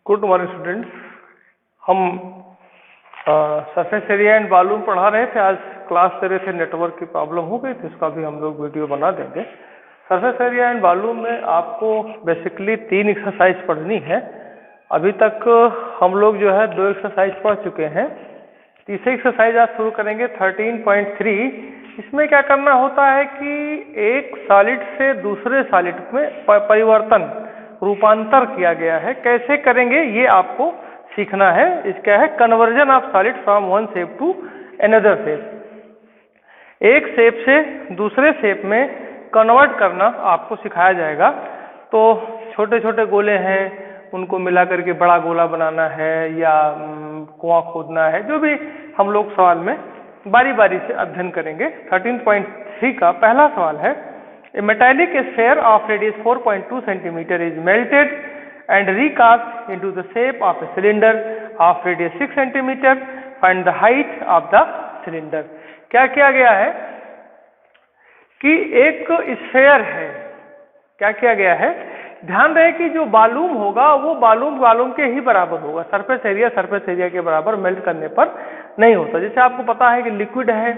Good morning students. हम surface area and volume पढ़ा रहे थे। आज क्लास ले रहे थे, नेटवर्क की प्रॉब्लम हो गई थी, इसका भी हम लोग वीडियो बना देंगे। सरफेस एरिया एंड वॉल्यूम में आपको बेसिकली 3 एक्सरसाइज पढ़नी है। अभी तक हम लोग जो है 2 एक्सरसाइज पढ़ चुके हैं। तीसरी एक्सरसाइज आज शुरू करेंगे 13.3। इसमें क्या करना होता है कि एक सॉलिड से दूसरे सॉलिड में परिवर्तन, रूपांतर किया गया है। कैसे करेंगे ये आपको सीखना है। इसका है conversion of solid from one shape to another shape. एक शेप से दूसरे शेप में कन्वर्ट करना आपको सिखाया जाएगा। तो छोटे छोटे गोले हैं, उनको मिला करके बड़ा गोला बनाना है या कुआं खोदना है, जो भी हम लोग सवाल में बारी बारी से अध्ययन करेंगे। 13.3 का पहला सवाल है, A metallic sphere of radius 4.2 centimeter is melted and recast into the shape of a cylinder of radius 6 centimeter. Find the height of the cylinder. क्या किया गया है कि एक स्फेयर है। क्या किया गया है, ध्यान रहे कि जो वॉल्यूम होगा वो वॉल्यूम के ही बराबर होगा। सरफेस एरिया के बराबर मेल्ट करने पर नहीं होता। जैसे आपको पता है कि लिक्विड है,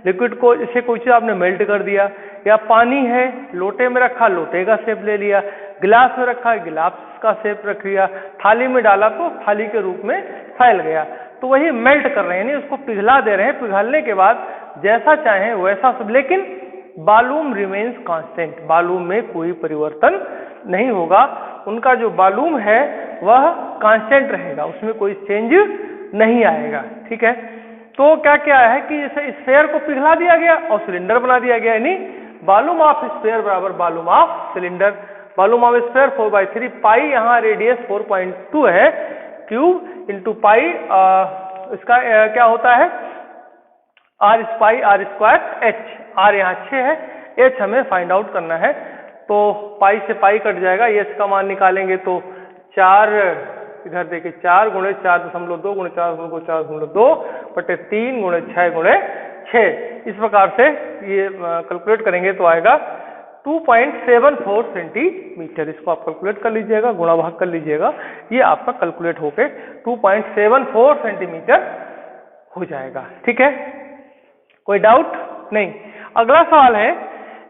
लिक्विड को इसे कोई चीज आपने मेल्ट कर दिया, या पानी है लोटे में रखा, लोटे का शेप ले लिया, गिलास में रखा, गिलास का शेप रख लिया, थाली में डाला तो थाली के रूप में फैल गया। तो वही मेल्ट कर रहे हैं, यानी उसको पिघला दे रहे हैं। पिघलने के बाद जैसा चाहें वैसा सब, लेकिन वॉल्यूम रिमेन्स कांस्टेंट। वॉल्यूम में कोई परिवर्तन नहीं होगा। उनका जो वॉल्यूम है वह कांस्टेंट रहेगा, उसमें कोई चेंज नहीं आएगा। ठीक है। तो क्या क्या है कि जैसे स्फेयर को पिघला दिया गया और सिलेंडर बना दिया गया, यानी वॉल्यूम ऑफ स्फेयर बराबर volume of cylinder. Volume of sphere 4/3 पाई, यहाँ रेडियस 4.2 है, क्यूब इंटू पाई। इसका क्या होता है, आर स्क्वायर एच। आर यहाँ 6 है, एच हमें फाइंड आउट करना है। तो पाई से पाई कट जाएगा, एच का मान निकालेंगे तो 4, इधर देखिए 4 गुणे 4.2 गुणे 4.2 बटे 3 गुणे 6 गुणे 6। इस प्रकार से ये कैलकुलेट करेंगे तो आएगा 2.74 सेंटीमीटर। इसको आप कैलकुलेट कर लीजिएगा, गुणा भाग कर लीजिएगा, ये आपका कैलकुलेट होके 2.74 सेंटीमीटर हो जाएगा। ठीक है, कोई डाउट नहीं। अगला सवाल है,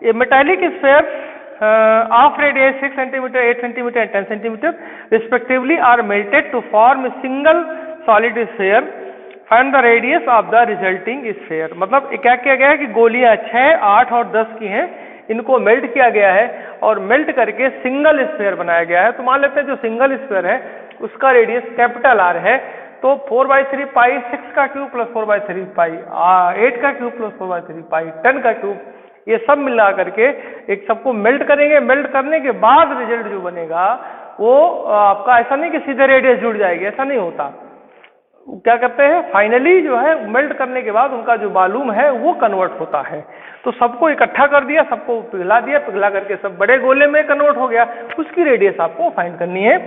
ये metallic sphere of radius 6 centimeter, 8 centimeter and 10 centimeter respectively are melted to form a single solid sphere. Find the radius of the resulting sphere. मतलब क्या किया गया है कि गोलियां 6, 8 और 10 की हैं, इनको मेल्ट किया गया है और मेल्ट करके सिंगल स्फेयर बनाया गया है। तो मान लेते हैं जो सिंगल स्फेयर है उसका रेडियस कैपिटल आर है। तो 4/3 पाई, 6 का क्यूब प्लस 4/3 पाई, 8 का क्यूब प्लस 4/3 पाई, 10 का क्यूब, ये सब मिला करके एक सबको मेल्ट करेंगे। मेल्ट करने के बाद रिजल्ट जो बनेगा वो आपका ऐसा नहीं कि सीधे रेडियस जुड़ जाएगी, ऐसा नहीं होता। क्या करते हैं, फाइनली जो है मेल्ट करने के बाद उनका जो वॉल्यूम है वो कन्वर्ट होता है। तो सबको इकट्ठा कर दिया, सबको पिघला दिया, पिघला करके सब बड़े गोले में कन्वर्ट हो गया, उसकी रेडियस आपको फाइंड करनी है।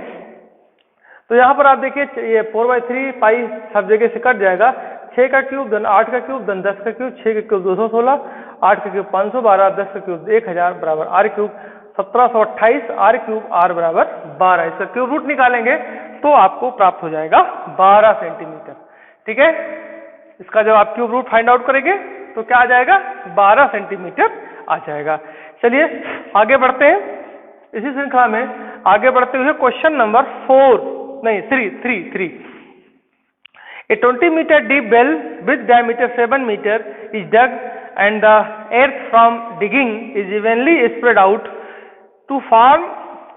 तो यहाँ पर आप देखिए ये 4/3 पाई सब जगह से कट जाएगा। 6 का क्यूब धन 8 का क्यूब धन 10 का क्यूब, 6 का क्यूब 216, 8 का क्यूब 512, 10 का क्यूब 1000 बराबर r cube 1728, r cube r बराबर 12। इसका क्यूब रूट निकालेंगे तो आपको प्राप्त हो जाएगा 12 सेंटीमीटर। ठीक है, इसका जब आप क्यूब रूट फाइंड आउट करेंगे तो क्या आ जाएगा, 12 सेंटीमीटर आ जाएगा। चलिए आगे बढ़ते हैं। इसी श्रृंखला में आगे बढ़ते हुए question number 3। A 20 meter deep well with diameter 7 meter is dug and the earth from digging is evenly spread out to form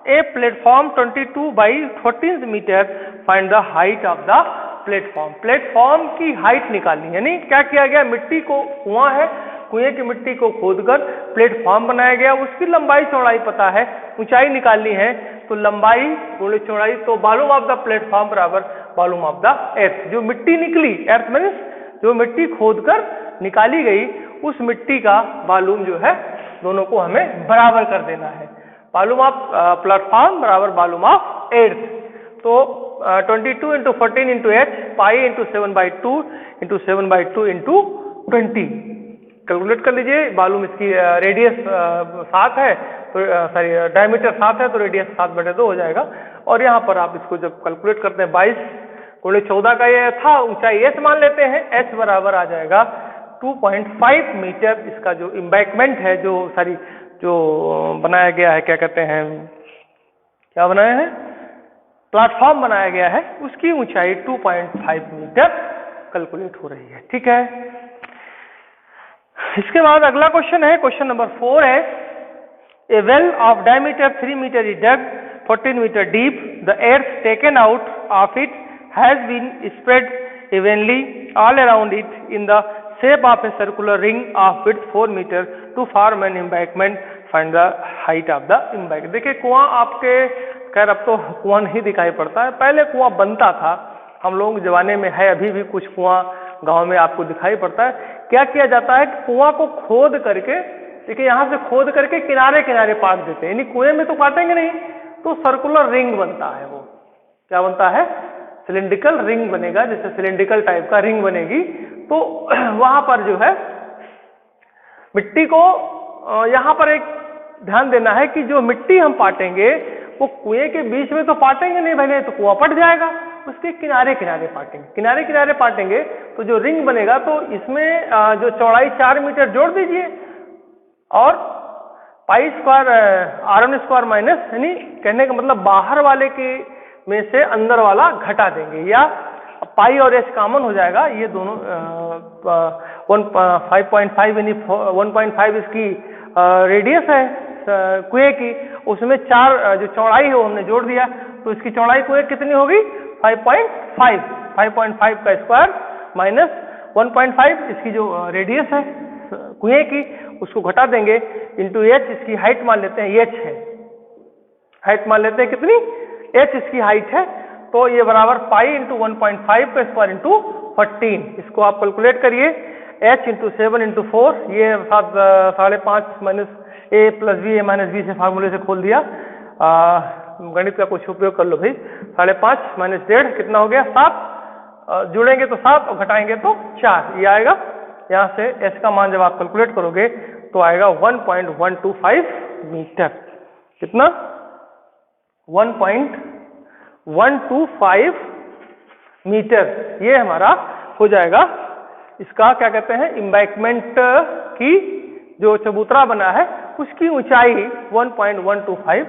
a platform 22/14 meter. Find the height of the platform. Platform की height निकालनी, यानी क्या किया गया, मिट्टी को, कुआं है, कुएं की मिट्टी को खोदकर प्लेटफॉर्म बनाया गया। उसकी लंबाई चौड़ाई पता है, ऊंचाई निकालनी है, तो लंबाई गुणे चौड़ाई, तो वॉल्यूम ऑफ द प्लेटफॉर्म बराबर वॉल्यूम ऑफ द एर्थ। जो मिट्टी निकली, एर्थ मीन्स जो मिट्टी खोदकर निकाली गई, उस मिट्टी का वॉल्यूम जो है दोनों को हमें बराबर कर देना है। वॉल्यूम ऑफ प्लेटफॉर्म बराबर वॉल्यूम ऑफ एर्थ। तो 22 × 14 × h, पाई × 7/2 × 7/2 × 20 कैलकुलेट कर लीजिए। वॉल्यूम इसकी रेडियस 7 है, तो सॉरी डायमीटर 7 है, तो रेडियस 7/2 हो जाएगा। और यहाँ पर आप इसको जब कैलकुलेट करते हैं 22×14 का ये था, ऊंचाई h मान लेते हैं, h बराबर आ जाएगा 2.5 मीटर। इसका जो एम्बैंकमेंट है, जो बनाया गया है, क्या कहते हैं, क्या बनाया है, प्लेटफॉर्म बनाया गया है, उसकी ऊंचाई 2.5 मीटर कैलकुलेट हो रही है। ठीक है, इसके बाद अगला क्वेश्चन है, क्वेश्चन नंबर 4 है, a well of diameter 3 metre is dug 14 metre deep, the earth taken out of it has been spread evenly all around it in the shape of a circular ring of width 4 metre to form an embankment, find the height of the embankment. देखिए कुआं आपके, खैर अब तो कुआं नहीं दिखाई पड़ता है, पहले कुआं बनता था, हम लोगों के जमाने में है, अभी भी कुछ कुआं गांव में आपको दिखाई पड़ता है। क्या किया जाता है, कुआं को खोद करके, देखिए यहाँ से खोद करके किनारे किनारे काट देते हैं, यानी कुएं में तो काटेंगे नहीं, तो सर्कुलर रिंग बनता है। वो क्या बनता है, सिलिंड्रिकल रिंग बनेगा, जैसे सिलिंड्रिकल टाइप का रिंग बनेगी। तो वहां पर जो है मिट्टी को, यहाँ पर एक ध्यान देना है कि जो मिट्टी हम पाटेंगे वो कुएं के बीच में तो पाटेंगे नहीं भले, तो कुआं पट जाएगा, उसके किनारे किनारे पाटेंगे, किनारे किनारे पाटेंगे तो जो रिंग बनेगा, तो इसमें जो चौड़ाई 4 मीटर जोड़ दीजिए और pi square r1 square minus, यानी कहने का मतलब बाहर वाले के में से अंदर वाला घटा देंगे, या पाई और h कॉमन हो जाएगा, ये दोनों 5.5 यानी 1.5 इसकी रेडियस है कुएं की, उसमें 4 जो चौड़ाई है वो हमने जोड़ दिया, तो इसकी चौड़ाई कुएं कितनी होगी 5.5 का स्क्वायर माइनस 1.5 इसकी जो रेडियस है कुएं की, उसको घटा देंगे इंटू h, इसकी हाइट मान लेते हैं h है, हाइट मान लेते हैं कितनी, h इसकी हाइट है, तो ये बराबर पाई इंटू 1.5 का स्क्वायर इंटू 14, इसको आप कैलकुलेट करिए, h इंटू 7 इंटू 4, ये 5.5 minus a plus b, a minus b से फार्मूले से खोल दिया, गणित का कुछ उपयोग कर लो भाई, 5.5 माइनस 1.5 कितना हो गया 7, जुड़ेंगे तो 7 और घटाएंगे तो 4, ये आएगा। यहाँ से h का मान जब आप कैलकुलेट करोगे तो आएगा 1.125 मीटर, कितना 1.125 मीटर, ये हमारा हो जाएगा इसका, क्या कहते हैं, एम्बैंकमेंट की जो चबूतरा बना है उसकी ऊंचाई 1.125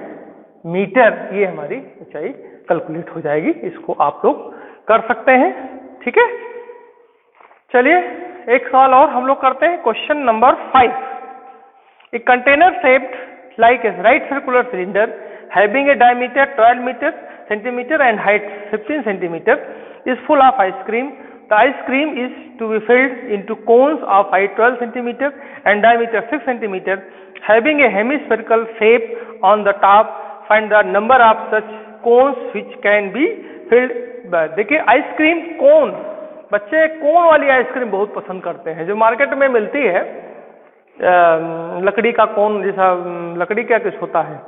मीटर, ये हमारी ऊंचाई कैलकुलेट हो जाएगी। इसको आप लोग कर सकते हैं, ठीक है। चलिए एक सवाल और हम लोग करते हैं, question number 5, a container shaped like a right circular cylinder having a diameter 12 centimeter and height 15 centimeter is full of ice cream. The ice cream is to be filled into cones of height 12 centimeter and diameter 6 centimeter having a hemispherical shape on the top. Find the number of such cones which can be filled by. देखिए ice cream cone, बच्चे कोन वाली ice cream बहुत पसंद करते हैं, जो market में मिलती है, लकड़ी का कोन जैसा, लकड़ी क्या कुछ होता है,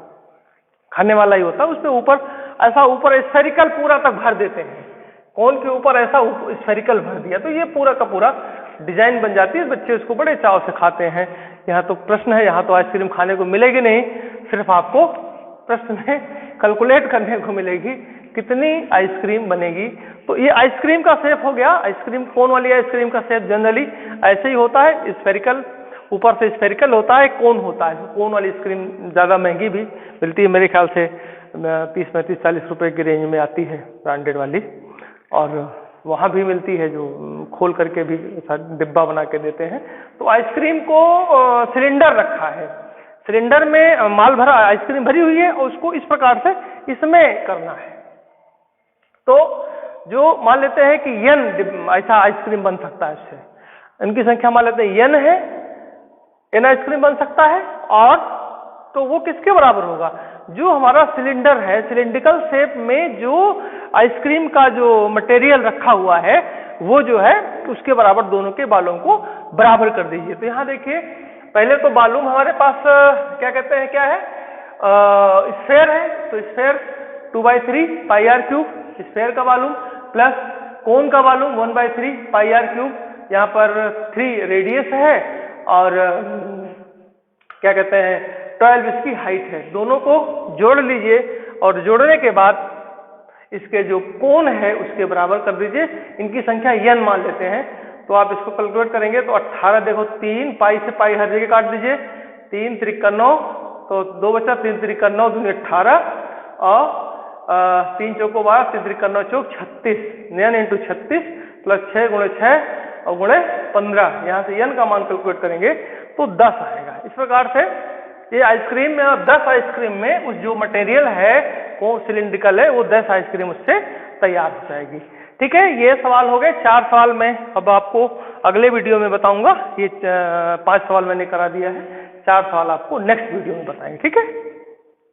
खाने वाला ही होता है, उसपे ऊपर ऐसा ऊपर स्फेरिकल पूरा तक भर देते हैं, कोन के ऊपर ऐसा स्फेरिकल भर दिया, तो ये पूरा का पूरा डिजाइन बन जाती है, बच्चे उसको बड़े चाव से खाते हैं। यहाँ तो प्रश्न है, यहाँ तो आइसक्रीम खाने को मिलेगी नहीं, सिर्फ आपको प्रश्न में कैलकुलेट करने को मिलेगी कितनी आइसक्रीम बनेगी। तो ये आइसक्रीम का शेप हो गया, आइसक्रीम कोन वाली आइसक्रीम का शेप जनरली ऐसे ही होता है, स्फेरिकल, ऊपर से स्फेरिकल होता है, कोन होता है। कोन वाली आइसक्रीम ज़्यादा महंगी भी मिलती है, मेरे ख्याल से 30, 35, 40 रुपए की रेंज में आती है ब्रांडेड वाली, और वहाँ भी मिलती है जो खोल करके भी डिब्बा बना के देते हैं। तो आइसक्रीम को सिलेंडर रखा है, सिलेंडर में माल भरा आइसक्रीम भरी हुई है और उसको इस प्रकार से इसमें करना है। तो जो मान लेते हैं कि n ऐसा आइसक्रीम बन सकता है, इससे इनकी संख्या मान लेते हैं n है, n आइसक्रीम बन सकता है, और तो वो किसके बराबर होगा, जो हमारा सिलेंडर है, सिलिंड्रिकल शेप में जो आइसक्रीम का जो मटेरियल रखा हुआ है वो जो है उसके बराबर दोनों के बालों को बराबर कर दीजिए। तो यहाँ देखिए पहले तो बालूम हमारे पास क्या कहते हैं, क्या है, स्फेयर है, तो स्फेयर 2/3 पाई r क्यूब, स्फेयर का वॉल्यूम प्लस कोन का वॉल्यूम 1/3 पाई r क्यूब, यहाँ पर 3 रेडियस है और क्या कहते हैं 12 इसकी हाइट है। दोनों को जोड़ लीजिए और जोड़ने के बाद इसके जो कोण है उसके बराबर कर दीजिए। इनकी संख्या n मान लेते हैं, तो आप इसको कैलकुलेट करेंगे तो 18 देखो 3 पाई से पाई हर जगह काट दीजिए, 3 त्रिका 9 तो 2 बचा, 3 त्रिका 9 दूनी 18 और 3 चौको 12, 3 त्रिका 9 चौक 36, 9 इंटू 36 प्लस 6 गुणे 6 और गुणे 15, यहाँ से n का मान कैलकुलेट करेंगे तो 10 आएगा। इस प्रकार से ये आइसक्रीम में 10 आइसक्रीम में उस जो मटेरियल है वो सिलिंड्रिकल है, वो 10 आइसक्रीम उससे तैयार हो जाएगी। ठीक है, ये सवाल हो गए। 4 सवाल मैं अब आपको अगले वीडियो में बताऊंगा। ये 5 सवाल मैंने करा दिया है, 4 सवाल आपको नेक्स्ट वीडियो में बताएंगे। ठीक है।